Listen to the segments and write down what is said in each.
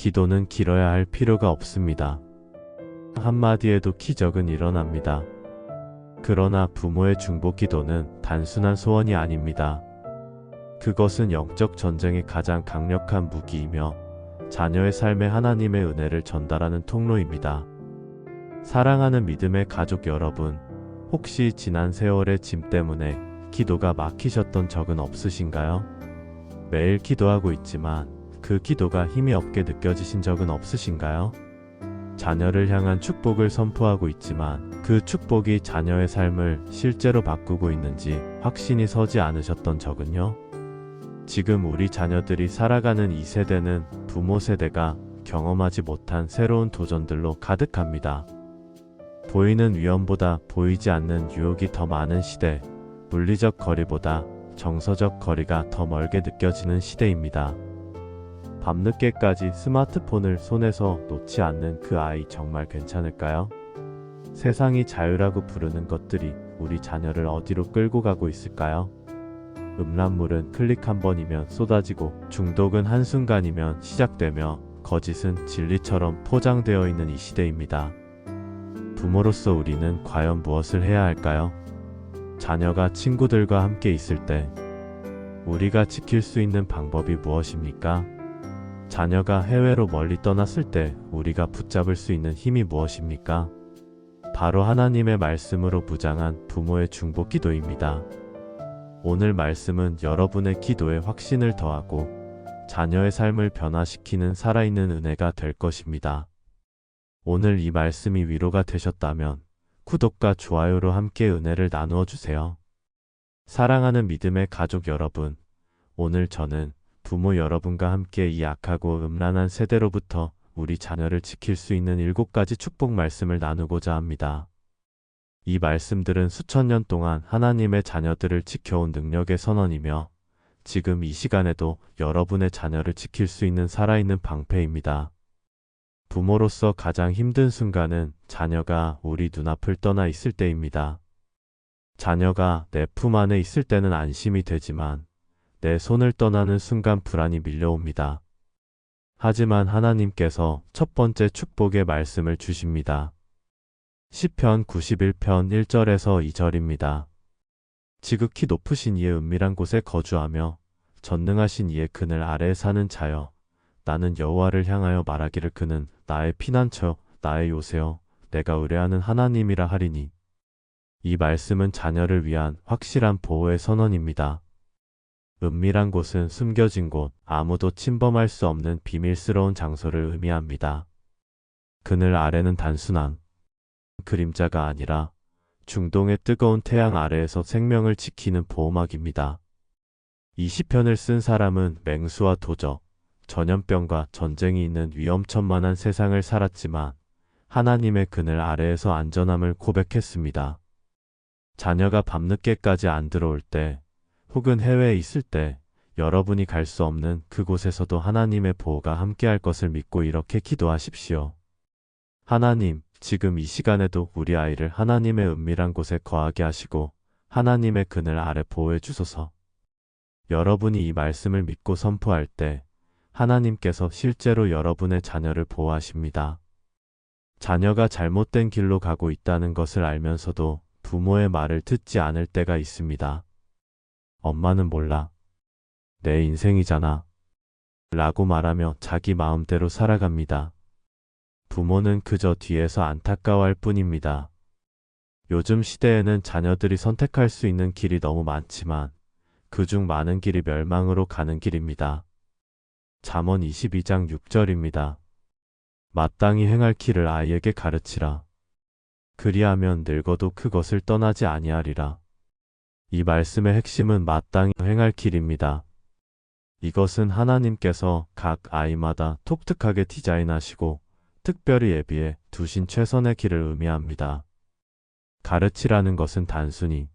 기도는 길어야 할 필요가 없습니다. 한마디에도 기적은 일어납니다. 그러나 부모의 중보 기도는 단순한 소원이 아닙니다. 그것은 영적 전쟁의 가장 강력한 무기이며 자녀의 삶에 하나님의 은혜를 전달하는 통로입니다. 사랑하는 믿음의 가족 여러분, 혹시 지난 세월의 짐 때문에 기도가 막히셨던 적은 없으신가요? 매일 기도하고 있지만 그 기도가 힘이 없게 느껴지신 적은 없으신가요? 자녀를 향한 축복을 선포하고 있지만 그 축복이 자녀의 삶을 실제로 바꾸고 있는지 확신이 서지 않으셨던 적은요? 지금 우리 자녀들이 살아가는 이 세대는 부모 세대가 경험하지 못한 새로운 도전들로 가득합니다. 보이는 위험보다 보이지 않는 유혹이 더 많은 시대, 물리적 거리보다 정서적 거리가 더 멀게 느껴지는 시대입니다. 밤늦게까지 스마트폰을 손에서 놓지 않는 그 아이 정말 괜찮을까요? 세상이 자유라고 부르는 것들이 우리 자녀를 어디로 끌고 가고 있을까요? 음란물은 클릭 한 번이면 쏟아지고 중독은 한순간이면 시작되며 거짓은 진리처럼 포장되어 있는 이 시대입니다. 부모로서 우리는 과연 무엇을 해야 할까요? 자녀가 친구들과 함께 있을 때 우리가 지킬 수 있는 방법이 무엇입니까? 자녀가 해외로 멀리 떠났을 때 우리가 붙잡을 수 있는 힘이 무엇입니까? 바로 하나님의 말씀으로 무장한 부모의 중보 기도입니다. 오늘 말씀은 여러분의 기도에 확신을 더하고 자녀의 삶을 변화시키는 살아있는 은혜가 될 것입니다. 오늘 이 말씀이 위로가 되셨다면 구독과 좋아요로 함께 은혜를 나누어 주세요. 사랑하는 믿음의 가족 여러분, 오늘 저는 부모 여러분과 함께 이 악하고 음란한 세대로부터 우리 자녀를 지킬 수 있는 7가지 축복 말씀을 나누고자 합니다. 이 말씀들은 수천 년 동안 하나님의 자녀들을 지켜온 능력의 선언이며 지금 이 시간에도 여러분의 자녀를 지킬 수 있는 살아있는 방패입니다. 부모로서 가장 힘든 순간은 자녀가 우리 눈앞을 떠나 있을 때입니다. 자녀가 내 품 안에 있을 때는 안심이 되지만 내 손을 떠나는 순간 불안이 밀려옵니다. 하지만 하나님께서 첫 번째 축복의 말씀을 주십니다. 시편 91편 1절에서 2절입니다. 지극히 높으신 이의 은밀한 곳에 거주하며 전능하신 이의 그늘 아래에 사는 자여, 나는 여호와를 향하여 말하기를 그는 나의 피난처, 나의 요새여, 내가 의뢰하는 하나님이라 하리니. 이 말씀은 자녀를 위한 확실한 보호의 선언입니다. 은밀한 곳은 숨겨진 곳, 아무도 침범할 수 없는 비밀스러운 장소를 의미합니다. 그늘 아래는 단순한 그림자가 아니라 중동의 뜨거운 태양 아래에서 생명을 지키는 보호막입니다. 이 시편을 쓴 사람은 맹수와 도적, 전염병과 전쟁이 있는 위험천만한 세상을 살았지만 하나님의 그늘 아래에서 안전함을 고백했습니다. 자녀가 밤늦게까지 안 들어올 때 혹은 해외에 있을 때 여러분이 갈 수 없는 그곳에서도 하나님의 보호가 함께할 것을 믿고 이렇게 기도하십시오. 하나님, 지금 이 시간에도 우리 아이를 하나님의 은밀한 곳에 거하게 하시고 하나님의 그늘 아래 보호해 주소서. 여러분이 이 말씀을 믿고 선포할 때 하나님께서 실제로 여러분의 자녀를 보호하십니다. 자녀가 잘못된 길로 가고 있다는 것을 알면서도 부모의 말을 듣지 않을 때가 있습니다. 엄마는 몰라. 내 인생이잖아. 라고 말하며 자기 마음대로 살아갑니다. 부모는 그저 뒤에서 안타까워할 뿐입니다. 요즘 시대에는 자녀들이 선택할 수 있는 길이 너무 많지만 그중 많은 길이 멸망으로 가는 길입니다. 잠언 22장 6절입니다. 마땅히 행할 길을 아이에게 가르치라. 그리하면 늙어도 그것을 떠나지 아니하리라. 이 말씀의 핵심은 마땅히 행할 길입니다. 이것은 하나님께서 각 아이마다 독특하게 디자인하시고 특별히 예비해 두신 최선의 길을 의미합니다. 가르치라는 것은 단순히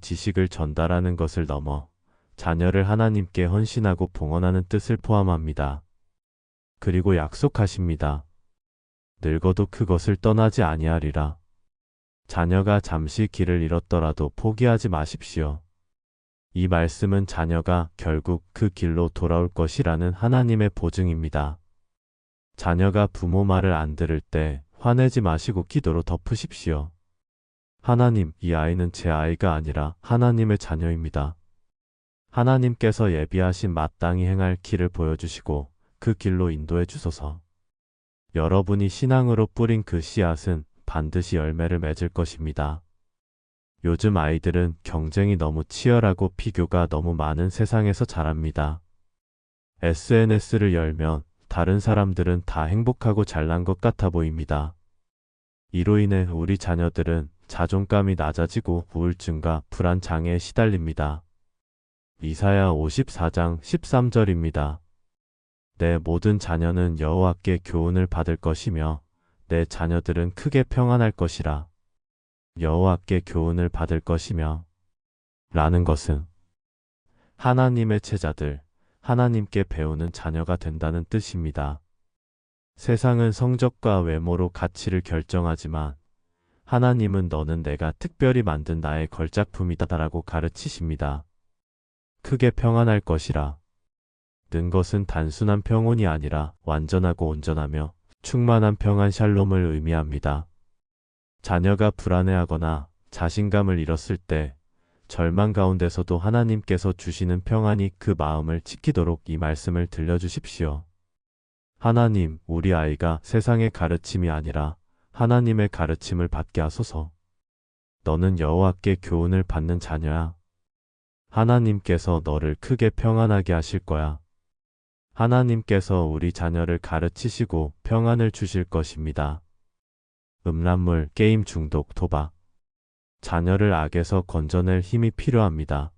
지식을 전달하는 것을 넘어 자녀를 하나님께 헌신하고 봉헌하는 뜻을 포함합니다. 그리고 약속하십니다. 늙어도 그것을 떠나지 아니하리라. 자녀가 잠시 길을 잃었더라도 포기하지 마십시오. 이 말씀은 자녀가 결국 그 길로 돌아올 것이라는 하나님의 보증입니다. 자녀가 부모 말을 안 들을 때 화내지 마시고 기도로 덮으십시오. 하나님, 이 아이는 제 아이가 아니라 하나님의 자녀입니다. 하나님께서 예비하신 마땅히 행할 길을 보여주시고 그 길로 인도해 주소서. 여러분이 신앙으로 뿌린 그 씨앗은 반드시 열매를 맺을 것입니다. 요즘 아이들은 경쟁이 너무 치열하고 비교가 너무 많은 세상에서 자랍니다. SNS를 열면 다른 사람들은 다 행복하고 잘난 것 같아 보입니다. 이로 인해 우리 자녀들은 자존감이 낮아지고 우울증과 불안 장애에 시달립니다. 이사야 54장 13절입니다. 내 모든 자녀는 여호와께 교훈을 받을 것이며 내 자녀들은 크게 평안할 것이라. 여호와께 교훈을 받을 것이며 라는 것은 하나님의 제자들, 하나님께 배우는 자녀가 된다는 뜻입니다. 세상은 성적과 외모로 가치를 결정하지만 하나님은 너는 내가 특별히 만든 나의 걸작품이다라고 가르치십니다. 크게 평안할 것이라. 는 것은 단순한 평온이 아니라 완전하고 온전하며 충만한 평안 샬롬을 의미합니다. 자녀가 불안해하거나 자신감을 잃었을 때 절망 가운데서도 하나님께서 주시는 평안이 그 마음을 지키도록 이 말씀을 들려주십시오. 하나님, 우리 아이가 세상의 가르침이 아니라 하나님의 가르침을 받게 하소서. 너는 여호와께 교훈을 받는 자녀야. 하나님께서 너를 크게 평안하게 하실 거야. 하나님께서 우리 자녀를 가르치시고 평안을 주실 것입니다. 음란물, 게임 중독, 도박. 자녀를 악에서 건져낼 힘이 필요합니다.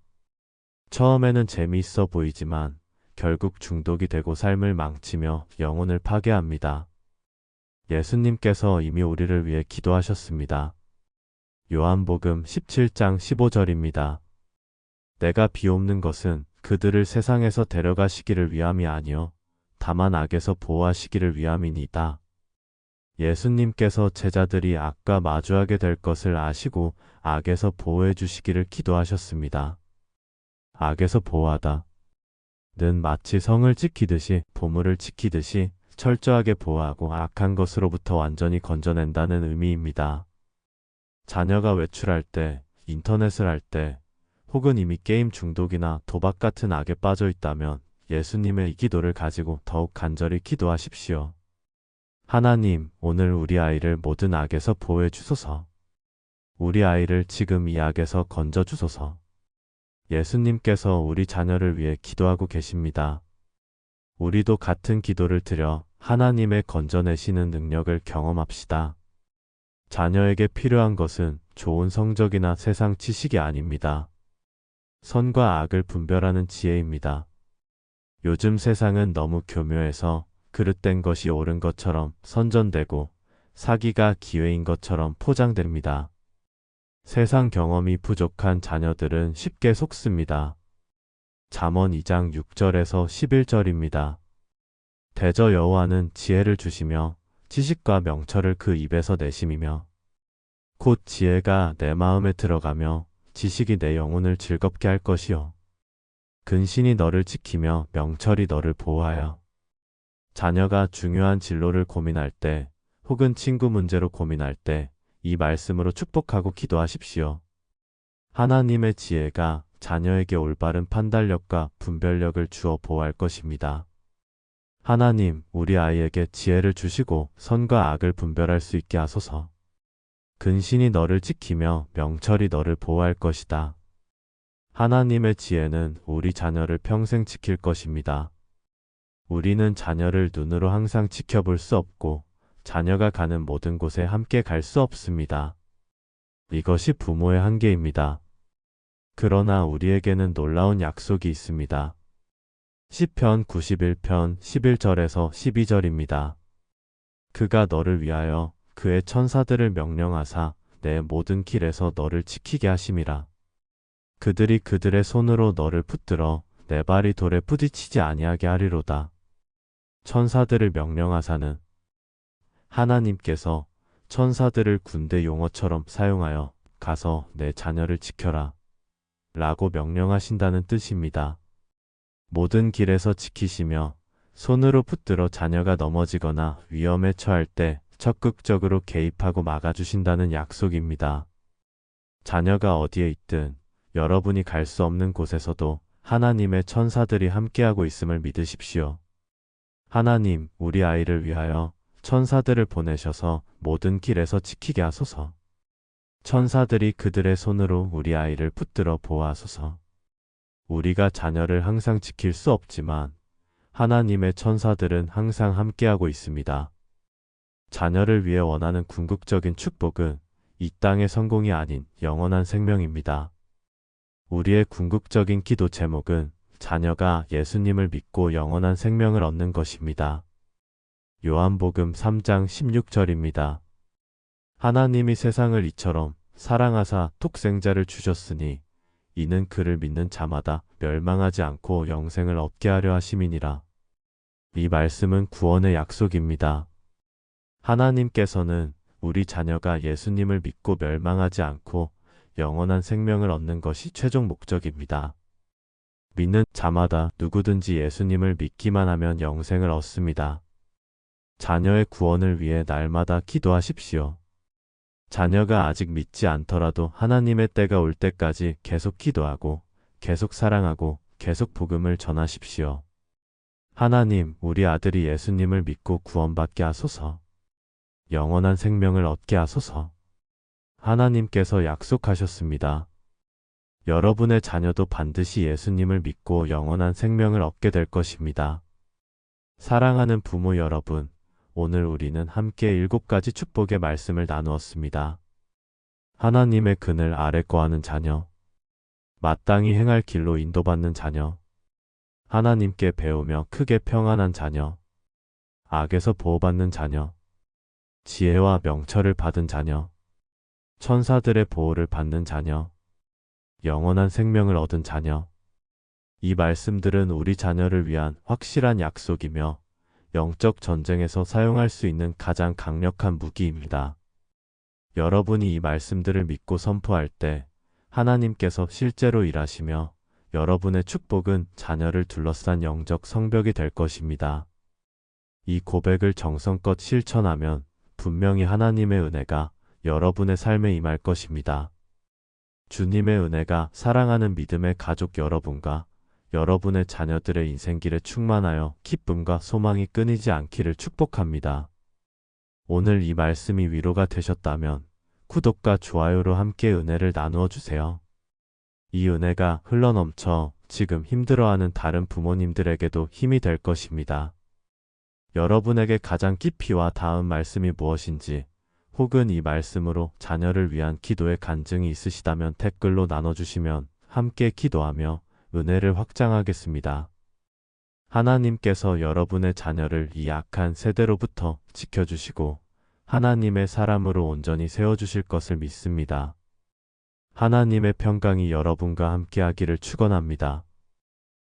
처음에는 재미있어 보이지만 결국 중독이 되고 삶을 망치며 영혼을 파괴합니다. 예수님께서 이미 우리를 위해 기도하셨습니다. 요한복음 17장 15절입니다. 내가 비옵는 것은 그들을 세상에서 데려가시기를 위함이 아니요 다만 악에서 보호하시기를 위함이니이다. 예수님께서 제자들이 악과 마주하게 될 것을 아시고 악에서 보호해 주시기를 기도하셨습니다. 악에서 보호하다. 는 마치 성을 지키듯이 보물을 지키듯이 철저하게 보호하고 악한 것으로부터 완전히 건져낸다는 의미입니다. 자녀가 외출할 때, 인터넷을 할 때, 혹은 이미 게임 중독이나 도박 같은 악에 빠져 있다면 예수님의 이 기도를 가지고 더욱 간절히 기도하십시오. 하나님, 오늘 우리 아이를 모든 악에서 보호해 주소서. 우리 아이를 지금 이 악에서 건져 주소서. 예수님께서 우리 자녀를 위해 기도하고 계십니다. 우리도 같은 기도를 드려 하나님의 건져내시는 능력을 경험합시다. 자녀에게 필요한 것은 좋은 성적이나 세상 지식이 아닙니다. 선과 악을 분별하는 지혜입니다. 요즘 세상은 너무 교묘해서 그릇된 것이 옳은 것처럼 선전되고 사기가 기회인 것처럼 포장됩니다. 세상 경험이 부족한 자녀들은 쉽게 속습니다. 잠언 2장 6절에서 11절입니다. 대저 여호와는 지혜를 주시며 지식과 명철을 그 입에서 내심이며 곧 지혜가 내 마음에 들어가며 지식이 내 영혼을 즐겁게 할 것이요 근신이 너를 지키며 명철이 너를 보호하여. 자녀가 중요한 진로를 고민할 때 혹은 친구 문제로 고민할 때 이 말씀으로 축복하고 기도하십시오. 하나님의 지혜가 자녀에게 올바른 판단력과 분별력을 주어 보호할 것입니다. 하나님, 우리 아이에게 지혜를 주시고 선과 악을 분별할 수 있게 하소서. 근신이 너를 지키며 명철이 너를 보호할 것이다. 하나님의 지혜는 우리 자녀를 평생 지킬 것입니다. 우리는 자녀를 눈으로 항상 지켜볼 수 없고 자녀가 가는 모든 곳에 함께 갈 수 없습니다. 이것이 부모의 한계입니다. 그러나 우리에게는 놀라운 약속이 있습니다. 시편 91편 11절에서 12절입니다. 그가 너를 위하여 그의 천사들을 명령하사 내 모든 길에서 너를 지키게 하심이라. 그들이 그들의 손으로 너를 붙들어 내 발이 돌에 부딪히지 아니하게 하리로다. 천사들을 명령하사는 하나님께서 천사들을 군대 용어처럼 사용하여 가서 내 자녀를 지켜라 라고 명령하신다는 뜻입니다. 모든 길에서 지키시며 손으로 붙들어 자녀가 넘어지거나 위험에 처할 때 적극적으로 개입하고 막아주신다는 약속입니다. 자녀가 어디에 있든 여러분이 갈 수 없는 곳에서도 하나님의 천사들이 함께하고 있음을 믿으십시오. 하나님, 우리 아이를 위하여 천사들을 보내셔서 모든 길에서 지키게 하소서. 천사들이 그들의 손으로 우리 아이를 붙들어 보호하소서. 우리가 자녀를 항상 지킬 수 없지만 하나님의 천사들은 항상 함께하고 있습니다. 자녀를 위해 원하는 궁극적인 축복은 이 땅의 성공이 아닌 영원한 생명입니다. 우리의 궁극적인 기도 제목은 자녀가 예수님을 믿고 영원한 생명을 얻는 것입니다. 요한복음 3장 16절입니다. 하나님이 세상을 이처럼 사랑하사 독생자를 주셨으니 이는 그를 믿는 자마다 멸망하지 않고 영생을 얻게 하려 하심이니라. 이 말씀은 구원의 약속입니다. 하나님께서는 우리 자녀가 예수님을 믿고 멸망하지 않고 영원한 생명을 얻는 것이 최종 목적입니다. 믿는 자마다 누구든지 예수님을 믿기만 하면 영생을 얻습니다. 자녀의 구원을 위해 날마다 기도하십시오. 자녀가 아직 믿지 않더라도 하나님의 때가 올 때까지 계속 기도하고 계속 사랑하고 계속 복음을 전하십시오. 하나님, 우리 아들이 예수님을 믿고 구원받게 하소서. 영원한 생명을 얻게 하소서. 하나님께서 약속하셨습니다. 여러분의 자녀도 반드시 예수님을 믿고 영원한 생명을 얻게 될 것입니다. 사랑하는 부모 여러분, 오늘 우리는 함께 7가지 축복의 말씀을 나누었습니다. 하나님의 그늘 아래 거하는 자녀, 마땅히 행할 길로 인도받는 자녀, 하나님께 배우며 크게 평안한 자녀, 악에서 보호받는 자녀, 지혜와 명철을 받은 자녀, 천사들의 보호를 받는 자녀, 영원한 생명을 얻은 자녀. 이 말씀들은 우리 자녀를 위한 확실한 약속이며 영적 전쟁에서 사용할 수 있는 가장 강력한 무기입니다. 여러분이 이 말씀들을 믿고 선포할 때 하나님께서 실제로 일하시며 여러분의 축복은 자녀를 둘러싼 영적 성벽이 될 것입니다. 이 고백을 정성껏 실천하면 분명히 하나님의 은혜가 여러분의 삶에 임할 것입니다. 주님의 은혜가 사랑하는 믿음의 가족 여러분과 여러분의 자녀들의 인생길에 충만하여 기쁨과 소망이 끊이지 않기를 축복합니다. 오늘 이 말씀이 위로가 되셨다면 구독과 좋아요로 함께 은혜를 나누어 주세요. 이 은혜가 흘러넘쳐 지금 힘들어하는 다른 부모님들에게도 힘이 될 것입니다. 여러분에게 가장 깊이와 닿은 말씀이 무엇인지 혹은 이 말씀으로 자녀를 위한 기도의 간증이 있으시다면 댓글로 나눠주시면 함께 기도하며 은혜를 확장하겠습니다. 하나님께서 여러분의 자녀를 이 악한 세대로부터 지켜주시고 하나님의 사람으로 온전히 세워주실 것을 믿습니다. 하나님의 평강이 여러분과 함께하기를 축원합니다.